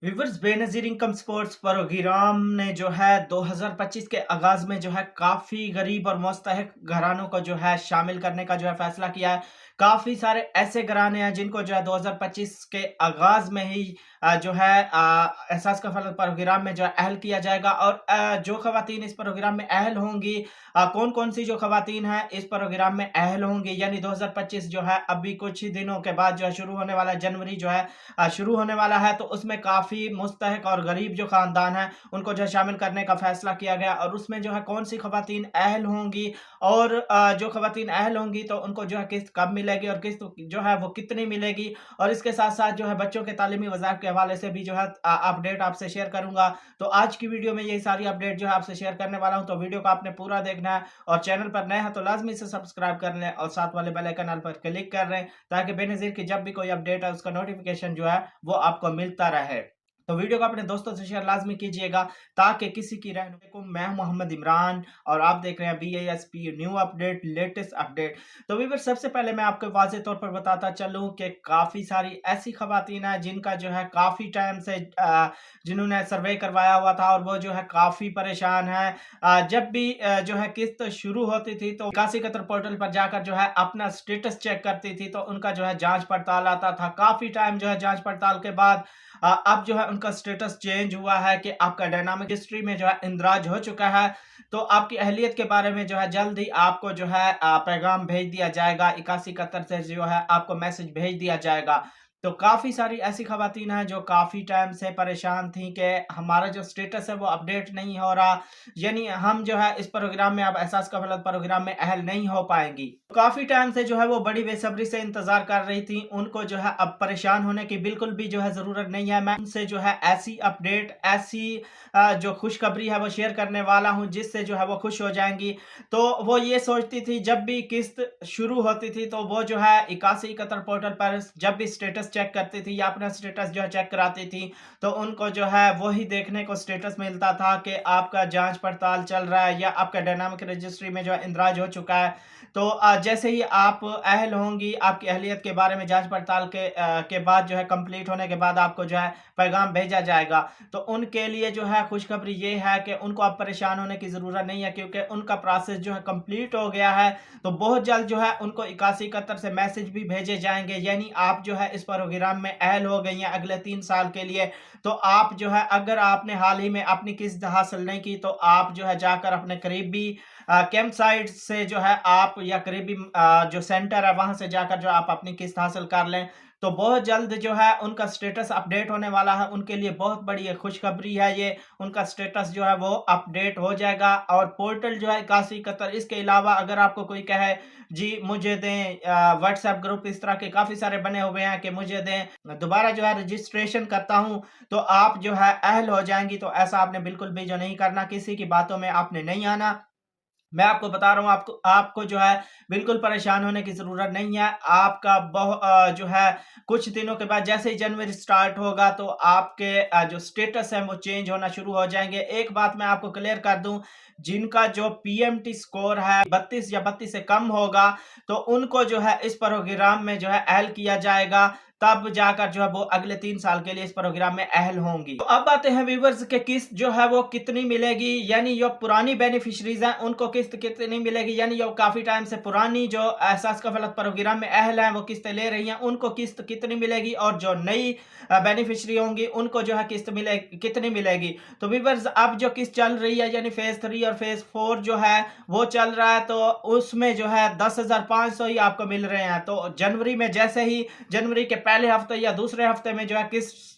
Weavers Benazir income supports programme ने जो है 2025 के आगाज़ में जो है काफ़ी गरीब और मुस्तहक घरानों को जो है शामिल करने का जो है फ़ैसला किया है। काफ़ी सारे ऐसे घराने हैं जिनको जो है 2025 के आगाज़ में ही जो है एहसास कफ़ालत प्रोग्राम में जो है अहल किया जाएगा और जो ख़वातीन इस प्रोग्राम में अहल होंगी कौन-कौन सी जो ख़वातीन हैं इस प्रोग्राम में अहल होंगी यानी 2025 जो है अभी कुछ ही दिनों के बाद जो है शुरू होने वाला है, जनवरी जो है शुरू होने वाला है, तो उसमें काफ़ी मुस्तहक और गरीब जो ख़ानदान हैं, उनको जो है शामिल करने का फ़ैसला किया गया और उसमें जो है कौन-सी ख़वातीन अहल होंगी और जो ख़वातीन अहल होंगी तो उनको जो है किस्त कब मिलेगी और किस्त जो है वो कितनी मिलेगी और इसके साथ-साथ जो है बच्चों के तालीमी वज़ाइफ के हवाले से भी जो है अपडेट आपसे शेयर करूँगा। तो आज की वीडियो में यही सारी अपडेट जो है आपसे शेयर करने वाला हूँ, तो वीडियो को आपने पूरा देखना है और चैनल पर नए हैं तो लाज़मी से सब्सक्राइब कर लें और साथ वाले बेल आइकन पर क्लिक कर लें ताकि बेनज़ीर की जब भी कोई अपडेट है उसका नोटिफ़िकेशन जो है वो आपको मिलता रहे। तो वीडियो को अपने दोस्तों से शेयर लाज़मी कीजिएगा ताकि किसी की रहनुमाई को मैं हूं मोहम्मद इमरान और आप देख रहे हैं बीएएसपी न्यू अपडेट लेटेस्ट अपडेट। तो व्यूअर्स सबसे पहले मैं आपको वाज़ेह तौर पर बताता चलूं कि काफ़ी सारी ऐसी ख़वातीन हैं जिनका जो है काफ़ी टाइम से जिन्होंने सर्वे करवाया हुआ था और वो जो है काफ़ी परेशान हैं। जब भी जो है किस्त शुरू होती थी तो निकासी कतर पोर्टल पर जाकर जो है अपना स्टेटस चेक करती थी तो उनका जो है जाँच पड़ताल आता था। काफ़ी टाइम जो है जाँच पड़ताल के बाद अब जो है उनका स्टेटस चेंज हुआ है कि आपका डायनामिक हिस्ट्री में जो है इंदराज हो चुका है। तो आपकी अहलियत के बारे में जो है जल्द ही आपको जो है पैगाम भेज दिया जाएगा। 81 कतर से जो है आपको मैसेज भेज दिया जाएगा। तो काफ़ी सारी ऐसी ख़वातीन हैं जो काफ़ी टाइम से परेशान थी कि हमारा जो स्टेटस है वो अपडेट नहीं हो रहा, यानी हम जो है इस प्रोग्राम में अब एहसास कफ़ालत प्रोग्राम में अहल नहीं हो पाएँगी। काफ़ी टाइम से जो है वो बड़ी बेसब्री से इंतज़ार कर रही थी, उनको जो है अब परेशान होने की बिल्कुल भी जो है ज़रूरत नहीं है। मैं उनसे जो है ऐसी अपडेट, ऐसी जो खुशखबरी है वो शेयर करने वाला हूँ जिससे जो है वो खुश हो जाएँगी। तो वो ये सोचती थी जब भी किस्त शुरू होती थी तो वो जो है 81 पोर्टल पर जब भी स्टेटस चेक करती थी या अपना स्टेटस जो है चेक कराती थी तो उनको जो है वही देखने को स्टेटस मिलता था कि आपका जांच पड़ताल चल रहा है या आपका डायनामिक रजिस्ट्री में जो है इंदराज हो चुका है। तो जैसे ही आप अहल होंगी, आपकी अहलियत के बारे में जांच पड़ताल के बाद जो है कंप्लीट होने के बाद आपको जो है पैगाम भेजा जाएगा। तो उनके लिए जो है खुशखबरी ये है कि उनको अब परेशान होने की ज़रूरत नहीं है क्योंकि उनका प्रोसेस जो है कंप्लीट हो गया है। तो बहुत जल्द जो है उनको 81 कतर से मैसेज भी भेजे जाएँगे, यानी आप जो है इस प्रोग्राम में अहल हो गई हैं अगले 3 साल के लिए। तो आप जो है अगर आपने हाल ही में अपनी किस्त हासिल नहीं की तो आप जो है जाकर अपने करीबी कैंप साइट से जो है आप या करीबी जो सेंटर है वहाँ से जाकर जो आप अपनी किस्त हासिल कर लें। तो बहुत जल्द जो है उनका स्टेटस अपडेट होने वाला है, उनके लिए बहुत बड़ी ये खुशखबरी है ये। उनका स्टेटस जो है वो अपडेट हो जाएगा और पोर्टल जो है 81 कतर। इसके अलावा अगर आपको कोई कहे जी मुझे दें, व्हाट्सएप ग्रुप इस तरह के काफ़ी सारे बने हुए हैं कि मुझे दें, दोबारा जो है रजिस्ट्रेशन करता हूँ तो आप जो है अहल हो जाएँगी। तो ऐसा आपने बिल्कुल भी जो नहीं करना, किसी की बातों में आपने नहीं आना। मैं आपको बता रहा हूँ आपको आपको जो है बिल्कुल परेशान होने की ज़रूरत नहीं है। आपका जो है कुछ दिनों के बाद जैसे ही जनवरी स्टार्ट होगा तो आपके जो स्टेटस है वो चेंज होना शुरू हो जाएँगे। एक बात मैं आपको क्लियर कर दूँ, जिनका जो पीएमटी स्कोर है 32 या 32 से कम होगा तो उनको जो है इस प्रोग्राम में जो है अहल किया जाएगा। तब जाकर जो है वो अगले 3 साल के लिए इस प्रोग्राम में अहल होंगी। तो अब आते हैं व्यूअर्स के किस्त जो है वो कितनी मिलेगी, यानी जो पुरानी बेनिफिशरीज़ हैं उनको किस्त कितनी मिलेगी, यानी जो काफ़ी टाइम से पुरानी जो एहसास कफ़ालत प्रोग्राम में अहल हैं वो किस्तें ले रही हैं, उनको किस्त कितनी मिलेगी और जो नई बेनिफिशरी होंगी उनको जो है किस्त कितनी मिलेगी। तो व्यूअर्स अब जो किस्त चल रही है यानी फ़ेज़ 3 और फ़ेज़ 4 जो है वो चल रहा है, तो उसमें जो है 10,500 ही आपको मिल रहे हैं। तो जनवरी में जैसे ही जनवरी के पहले हफ्ते या दूसरे हफ्ते में जो है किस्त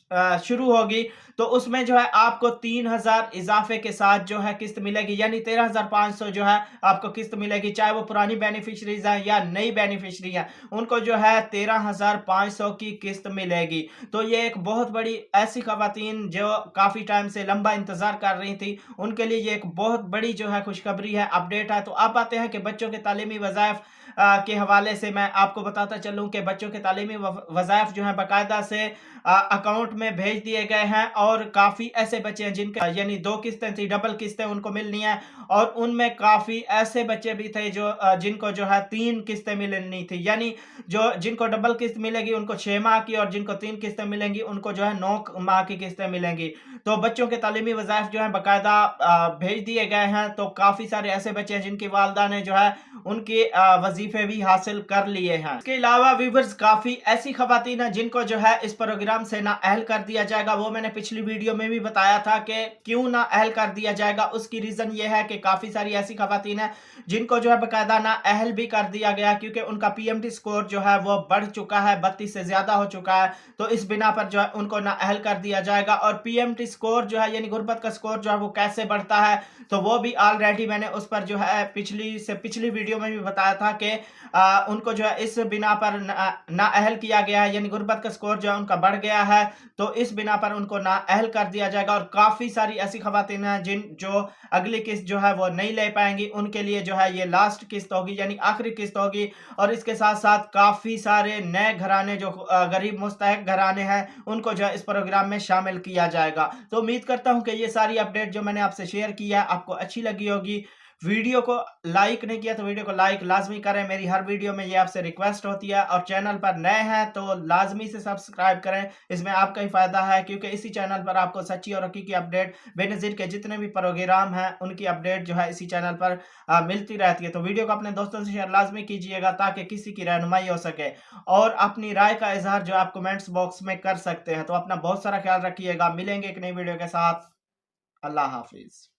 शुरू होगी तो उसमें जो है आपको 3,000 इजाफे के साथ जो है किस्त मिलेगी, यानी 13,500 जो है आपको किस्त मिलेगी। चाहे वो पुरानी बेनिफिशरीज हैं या नई बेनिफिशरी हैं, उनको जो है 13,500 की किस्त मिलेगी। तो ये एक बहुत बड़ी ऐसी खवातीन जो काफ़ी टाइम से लंबा इंतज़ार कर रही थी, उनके लिए ये एक बहुत बड़ी जो है खुशखबरी है, अपडेट है। तो अब आते हैं कि बच्चों के तालीमी वज़ाइफ के हवाले से मैं आपको बताता चलूँ कि बच्चों के तालीमी वज़ाइफ जो हैं बाकायदा से अकाउंट में भेज दिए गए हैं और काफ़ी ऐसे बच्चे हैं जिनके यानी 2 किस्तें थी, डबल किस्तें उनको मिलनी है और उनमें काफ़ी ऐसे बच्चे भी थे जो जिनको जो है 3 किस्तें मिलनी थी। यानी जो जिनको डबल किस्त मिलेगी उनको 6 माह की और जिनको 3 किस्तें मिलेंगी उनको जो है 9 माह की किस्तें मिलेंगी। तो बच्चों के तालीमी वज़ाइफ जो हैं बाकायदा भेज दिए गए हैं, तो काफ़ी सारे ऐसे बच्चे हैं जिनकी वालिदा ने जो है उनके वज़ीफ़े भी हासिल कर लिए हैं। इसके अलावा व्यूअर्स काफ़ी ऐसी ख़वातीन हैं जिनको जो है इस प्रोग्राम से नाअहल कर दिया जाएगा। वो मैंने पिछली वीडियो में भी बताया था कि क्यों नाअहल कर दिया जाएगा। उसकी रीज़न ये है कि काफ़ी सारी ऐसी ख़वातीन हैं जिनको जो है बाकायदा नाअहल भी कर दिया गया क्योंकि उनका पीएमटी स्कोर जो है वो बढ़ चुका है, 32 से ज़्यादा हो चुका है। तो इस बिना पर जो है उनको नाअहल कर दिया जाएगा और पीएमटी स्कोर जो है यानी गुर्बत का स्कोर जो है वो कैसे बढ़ता है, तो वो भी ऑलरेडी मैंने उस पर जो है पिछली वीडियो में भी बताया था कि उनको जो है इस बिना पर नाअहल किया गया है यानी गुर्बत का स्कोर जो है उनका बढ़ गया है, तो इस बिना पर उनको नाअहल कर दिया जाएगा और काफ़ी सारी ऐसी ख़वातीन हैं जो अगली किस्त जो है वो नहीं ले पाएँगी, उनके लिए जो है ये लास्ट किस्त होगी यानी आखिरी किस्त होगी और इसके साथ-साथ काफ़ी सारे नए घराने जो गरीब मुस्तहक घराने हैं, उनको जो है इस प्रोग्राम में शामिल किया जाएगा। तो उम्मीद करता हूँ कि ये सारी अपडेट जो मैंने आपसे शेयर की है, आपको अच्छी लगी होगी। वीडियो को लाइक नहीं किया तो वीडियो को लाइक लाज़मी करें, मेरी हर वीडियो में ये आपसे रिक्वेस्ट होती है और चैनल पर नए हैं तो लाज़मी से सब्सक्राइब करें, इसमें आपका ही फ़ायदा है क्योंकि इसी चैनल पर आपको सच्ची और हकीकी अपडेट बेनज़ीर के जितने भी प्रोग्राम हैं, उनकी अपडेट जो है इसी चैनल पर मिलती रहती है। तो वीडियो को अपने दोस्तों से शेयर लाज़मी कीजिएगा ताकि किसी की रहनुमाई हो सके और अपनी राय का इज़हार जो आप कमेंट्स बॉक्स में कर सकते हैं। तो अपना बहुत सारा ख्याल रखिएगा, मिलेंगे एक नई वीडियो के साथ। अल्लाह हाफ़िज़।